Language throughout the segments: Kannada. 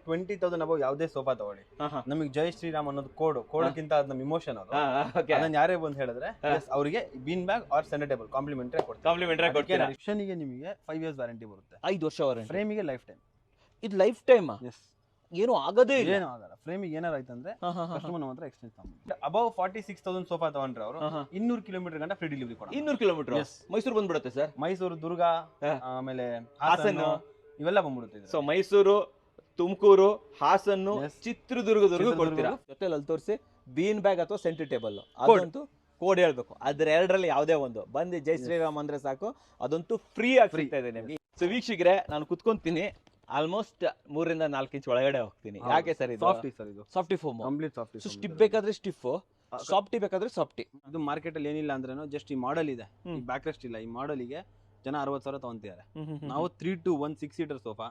20,000 ಅಬೌವ್ ಯಾವುದೇ ಸೋಫಾ ತಗೊಳ್ಳಿ, ನಮಗೆ ಜೈ ಶ್ರೀರಾಮ್ ಅನ್ನೋದು ಕೋಡ್ಗಿಂತ ಅದು ನಮ್ಮ ಇಮೋಷನ್. ಅದು ಅದನ್ನ ಯಾರೇ ಬಂದು ಹೇಳಿದ್ರೆ ಅವರಿಗೆ bean bag or centre table complimentary ಕೊಡ್ತೀವಿ. ರಿಕ್ಷನ್ಗೆ ನಿಮಗೆ 5 years ವ್ಯಾರಂಟಿ ಬರುತ್ತೆ. 5 ವರ್ಷ ವಾರಂಟಿ. ಫ್ರೇಮಿಗೆ ಲೈಫ್ ಟೈಮ್. ಇದು ಲೈಫ್ ಟೈಮ್? ಏನು ಆಗೋದೇ ಇಲ್ಲ. ಏನು ಆಗಲ್ಲ. ಫ್ರೇಮಿಗೆ ಏನಾರ ಆಯ್ತಂದ್ರೆ ಕಸ್ಟಮರ್ ನಮ್ಮ ಹತ್ರ ಎಕ್ಸ್ಚೇಂಜ್ ತಗೊಂಡು ಅಬೌವ್ 46,000 ಸೋಫಾ ತಗೊಂಡ್ರೆ ಅವರು 200 ಕಿಲೋಮೀಟರ್ ಗಂಟ ಫ್ರೀ ಡೆಲಿವರಿ ಕೊಡ್ತಾರೆ. 200 ಕಿಲೋಮೀಟರ್ ಮೈಸೂರು ಬಂದ್ಬಿಡುತ್ತೆ ಸರ್. ಮೈಸೂರು, ದುರ್ಗ, ಆಮೇಲೆ ಹಾಸನ ಇವೆಲ್ಲ ಬಂದ್ಬಿಡುತ್ತೆ. ಸೊ ಮೈಸೂರು, ತುಮಕೂರು, ಹಾಸನ್ನು, ಚಿತ್ರದುರ್ಗದವರೆಗೂ ಕೊಡ್ತೀರಾ. ಜೊತೆಲಿ ಅಲ್ಲಿ ತೋರಿಸಿ ಬೀನ್ ಬ್ಯಾಗ್ ಅಥವಾ ಸೆಂಟರ್ ಟೇಬಲ್, ಅದಂತೂ ಕೋಡ್ ಹೇಳ್ಬೇಕು. ಅದ್ರ ಎರಡರಲ್ಲಿ ಯಾವುದೇ ಒಂದು ಬಂದು ಜೈ ಶ್ರೀರಾಮ್ ಅಂದ್ರೆ ಸಾಕು, ಅದಂತೂ ಫ್ರೀ ಆಗಿ ಸಿಗ್ತಾ ಇದೆ ನಿಮಗೆ. ಸೊ ವೀಕ್ಷಕರೇ, ನಾನು ಕುತ್ಕೊಂತೀನಿ ಆಲ್ಮೋಸ್ಟ್ 3 ರಿಂದ 4 ಇಂಚ್ ಒಳಗಡೆ ಹೋಗ್ತೀನಿ. ಯಾಕೆ ಸರ್? ಇದು softy foam, complete softy. So stiff ಬೇಕಾದ್ರೆ ಸ್ಟಿಫ್, ಸಾಫ್ಟಿ ಬೇಕಾದ್ರೆ ಸಾಫ್ಟಿ. ಅದು ಮಾರ್ಕೆಟ್ ಅಲ್ಲಿ ಏನಿಲ್ಲ ಅಂದ್ರೇನು, ಜಸ್ಟ್ ಈ ಮಾಡೆಲ್ ಇದೆ, ಈ ಬ್ಯಾಕ್ ರೆಸ್ಟ್ ಇಲ್ಲ. ಈ ಮಾಡೆಲ್ಗೆ ಜನ 60,000 ತಗೊಂತಿದ್ದಾರೆ. ನಾವು 3 to 1 6-seater sofa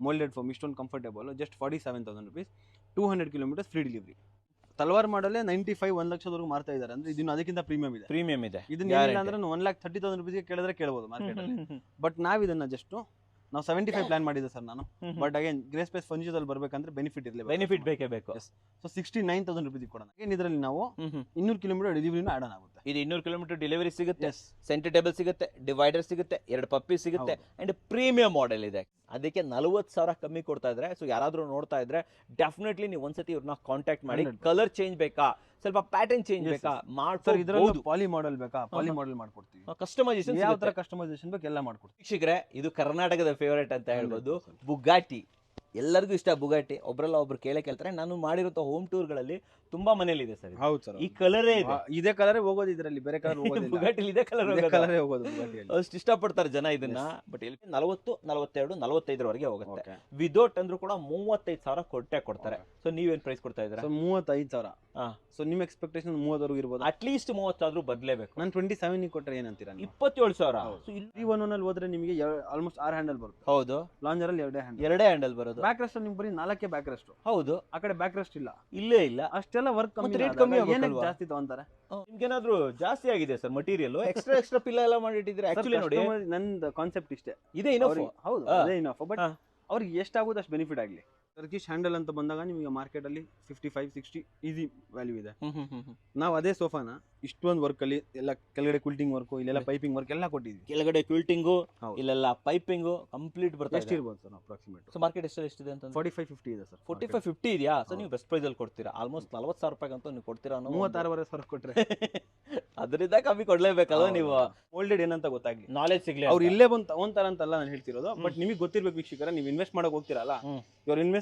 moulded foam, ಇಷ್ಟೊಂದು comfortable, just 47,000 rupees, 200 kilometers free delivery. ತಲ್ವಾರ್ ಮಾಡಲೇ 95 1 ಲಕ್ಷದವರೆಗೂ ಮಾರ್ತಾ ಇದ್ದಾರೆ. ಅಂದ್ರೆ ಇದನ್ನು ಅದಕ್ಕಿಂತ ಪ್ರೀಮಿಯಂ ಇದೆ. ಇದನ್ನ ಏನಿಲ್ಲ ಅಂದ್ರೆ 1,30,000 rupees ಕೇಳಿದ್ರೆ ಕೇಳಬಹುದು ಮಾರ್ಕೆಟ್ ಅಲ್ಲಿ. ಬಟ್ ನಾವ್ ಇದನ್ನ ಜಸ್ಟ್ ನಾವು 75 ಪ್ಲಾನ್ ಮಾಡಿದ್ದೆ ಸರ್ ನಾನು. But again grey space furniture ಅಲ್ಲಿ ಬರ್ಬೇಕಂದ್ರೆ ಬೆನಿಫಿಟ್ ಇರಲಿ, ಬೆನಿಫಿಟ್ ಬೇಕೇ ಬೇಕು. ಸೊ 69,000 rupees ಕೊಡೋಣ. ಇದರಲ್ಲಿ ನಾವು 200 ಕಿಲೋಮೀಟರ್ ಡೆಲಿವರಿನೂ ಆಡ್ ಆನ್ ಆಗುತ್ತೆ. ಇದು 200 ಕಿಲೋಮೀಟರ್ ಡೆಲಿವರಿ ಸಿಗುತ್ತೆ, ಸೆಂಟರ್ ಟೇಬಲ್ ಸಿಗುತ್ತೆ, ಡಿವೈಡರ್ ಸಿಗುತ್ತೆ, 2 ಪಪ್ಪಿ ಸಿಗುತ್ತೆ, ಅಂಡ್ ಪ್ರೀಮಿಯಂ ಮಾಡೆಲ್ ಇದೆ. ಅದಕ್ಕೆ 40,000 ಕಮ್ಮಿ ಕೊಡ್ತಾ ಇದ್ರೆ. ಸೊ ಯಾರಾದ್ರೂ ನೋಡ್ತಾ ಇದ್ರೆ ಡೆಫಿನೆಟ್ಲಿ ನೀವು ಒಂದ್ಸತಿ ಇವ್ರನ್ನ ಕಾಂಟ್ಯಾಕ್ಟ್ ಮಾಡಿ. ಕಲರ್ ಚೇಂಜ್ ಬೇಕಾ, ಸ್ವಲ್ಪ ಪ್ಯಾಟರ್ನ್ ಚೇಂಜ್ ಬೇಕಾ, ಮಾಡ್ಬೋದು. ಪಾಲಿ ಮಾಡೆಲ್ ಬೇಕಾ, ಪಾಲಿ ಮಾಡೆಲ್ ಮಾಡ್ಕೊಡ್ತೀವಿ. ಕಸ್ಟಮೈಸೇಷನ್ ಯಾವ ತರ ಕಸ್ಟಮೈಸೇಷನ್ ಬೇಕು ಎಲ್ಲ ಮಾಡ್ಕೊಡ್ತೀವಿ. ವೀಕ್ಷಕರೇ, ಇದು ಕರ್ನಾಟಕದ ಫೇವರೇಟ್ ಅಂತ ಹೇಳ್ಬೋದು, ಬುಗಾಟಿ. ಎಲ್ಲರಿಗೂ ಇಷ್ಟ ಬುಗಾಟಿ. ಒಬ್ರಲ್ಲ ಒಬ್ರು ಕೇಳ್ತಾರೆ. ನಾನು ಮಾಡಿರೋ ಹೋಮ್ ಟೂರ್ ಗಳಲ್ಲಿ ತುಂಬಾ ಮನೇಲಿ ಇದೆ ಸರ್. ಹೌದು ಸರ್, ಈ ಕಲರೇ ಇದೆ. ಇದೇ ಕಲರೇ ಹೋಗೋದು, ಇದರಲ್ಲಿ ಬೇರೆ ಕಲರ್ ಹೋಗೋದಿಲ್ಲ. ಬುಗಾಟಿಲಿ ಇದೇ ಕಲರೇ ಹೋಗೋದು. ಅಷ್ಟು ಇಷ್ಟಪಡ್ತಾರೆ ಜನ ಇದನ್ನ. ಬಟ್ ಇಲ್ಲಿ 40, 42, 45 ವರೆಗೆ ಹೋಗುತ್ತೆ. ವಿದೌಟ್ ಅಂದ್ರೂ ಕೂಡ 35,000 ಕೊಡ್ತಾರೆ. ಸೊ ನೀವೇನ್ ಪ್ರೈಸ್ ಕೊಡ್ತಾ ಇದ್ದೀರಾ? 35,000. ಸೊ ನಿಮ್ ಎಕ್ಸ್ಪೆಕ್ಟೇಷನ್ 30 ವರೆಗೂ ಇರ್ಬೋದು. ಅಟ್ಲೀಸ್ಟ್ 30 ಆದ್ರೂ ಬದಲೇಬೇಕು. ನಾನು 27 ಕೊಟ್ಟರೆ ಏನಂತೀರಾ? 27,000. ಸೊ ಇಲ್ಲಿ 1 ಅಲ್ಲಿ ಹೋದ್ರೆ ನಿಮಗೆ ಆಲ್ಮೋಸ್ಟ್ 6 ಹ್ಯಾಂಡಲ್ ಬರುತ್ತೆ. ಹೌದು. ಲಾಂಜರ್ ಅಲ್ಲಿ 2 ಹ್ಯಾಂಡಲ್ ಬರೋದು. ಬ್ಯಾಕ್ ರೆಸ್ಟ್ ನಿಮ್ಗೆ ಬರೀ 4 ಬ್ಯಾಕ್ ರೆಸ್ಟ್. ಹೌದು. ಆ ಕಡೆ ಬ್ಯಾಕ್ ರೆಸ್ಟ್ ಇಲ್ಲ, ಇಲ್ಲೇ ಇಲ್ಲ. ಅಷ್ಟೆಲ್ಲ ವರ್ಕ್ ರೇಟ್ ಕಮ್ಮಿ ಜಾಸ್ತಿ ತಗೊಂತಾರೆ. ನಿಮ್ಗೇನಾದ್ರೂ ಜಾಸ್ತಿ ಆಗಿದೆ ಸರ್ ಮಟೀರಿಯಲ್? ಎಕ್ಸ್ಟ್ರಾ ಪಿಲ್ಲ ಎಲ್ಲ ಮಾಡಿಟ್ಟಿದ್ರೆ. ಆಕ್ಚುಲಿ ನೋಡಿ, ನಂದು ಕಾನ್ಸೆಪ್ಟ್ ಇಷ್ಟೇ ಇದೆ. ಇನಫ್. ಹೌದು, ಅದೇ ಇನಫ್. ಬಟ್ ಅವ್ರಿಗೆ ಎಷ್ಟಾಗುತ್ತೆ ಅಷ್ಟು ಬೆನಿಫಿಟ್ ಆಗಲಿ. ಟರ್ಕಿಶ್ ಹ್ಯಾಂಡಲ್ ಅಂತ ಬಂದಾಗ ನಿಮಗೆ ಮಾರ್ಕೆಟ್ ಅಲ್ಲಿ 55-60 ಈಸಿ ವ್ಯಾಲ್ಯೂ ಇದೆ. ನಾವು ಅದೇ ಸೋಫಾನ ಇಷ್ಟೊಂದು ವರ್ಕ್ ಅಲ್ಲಿ ಎಲ್ಲ ಕೆಳಗಡೆ ಕ್ವಿಲ್ಟಿಂಗ್ ವರ್ಕ್, ಇಲ್ಲೆಲ್ಲ ಪೈಪಿಂಗ್ ವರ್ಕ್ ಎಲ್ಲ ಕೊಟ್ಟಿದ್ವಿ. ಕೆಳಗಡೆ ಕ್ವಿಲ್ಟಿಂಗು, ಇಲ್ಲೆಲ್ಲ ಪೈಪಿಂಗು ಕಂಪ್ಲೀಟ್ ಬರುತ್ತೆ. ಎಷ್ಟಿರ್ಬೋದು ಸರ್ ಅಪ್ರಾಕ್ಸಿಮೇಟ್? ಸೊ ಮಾರ್ಕೆಟ್ ಎಷ್ಟಿದೆ ಅಂತ? 45-50 ಇದೆ ಸರ್. 45-50 ಇದೆಯಾ? ಸೊ ನೀವು ಬೆಸ್ಟ್ ಪ್ರೈಸ್ ಅಲ್ಲಿ ಕೊಡ್ತೀರಾ. ಆಲ್ಮೋಸ್ಟ್ 40,000 ರೂಪಾಯಿಗಂತೂ ನೀವು ಕೊಡ್ತೀರಾ. 36,500 ಕೊಟ್ರೆ ಅದರಿಂದ ಕಮ್ಮಿ ಕೊಡ್ಲೇಬೇಕಲ್ವ ನೀವು? ಓಲ್ಡೆಡ್ ಏನಂತ ಗೊತ್ತಾಗ್ಲಿ, ನಾಲೆಜ್ ಸಿಗ್ಲಿ. ಅವ್ರು ಇಲ್ಲೇ ಬಂದು ತಗೊಂತಾರ ಅಂತಲ್ಲ ನಾನು ಹೇಳ್ತಿರೋದು. ಬಟ್ ನಿಮಗೆ ಗೊತ್ತಿರ್ಬೇಕು ವೀಕ್ಷಕರ, ನೀವು ಇನ್ವೆಸ್ಟ್ ಮಾಡಕ್ ಹೋಗ್ತಿರಲ್ಲ, ಇವ್ರ ಇನ್ವೆಸ್ಟ್ಮೆಂಟ್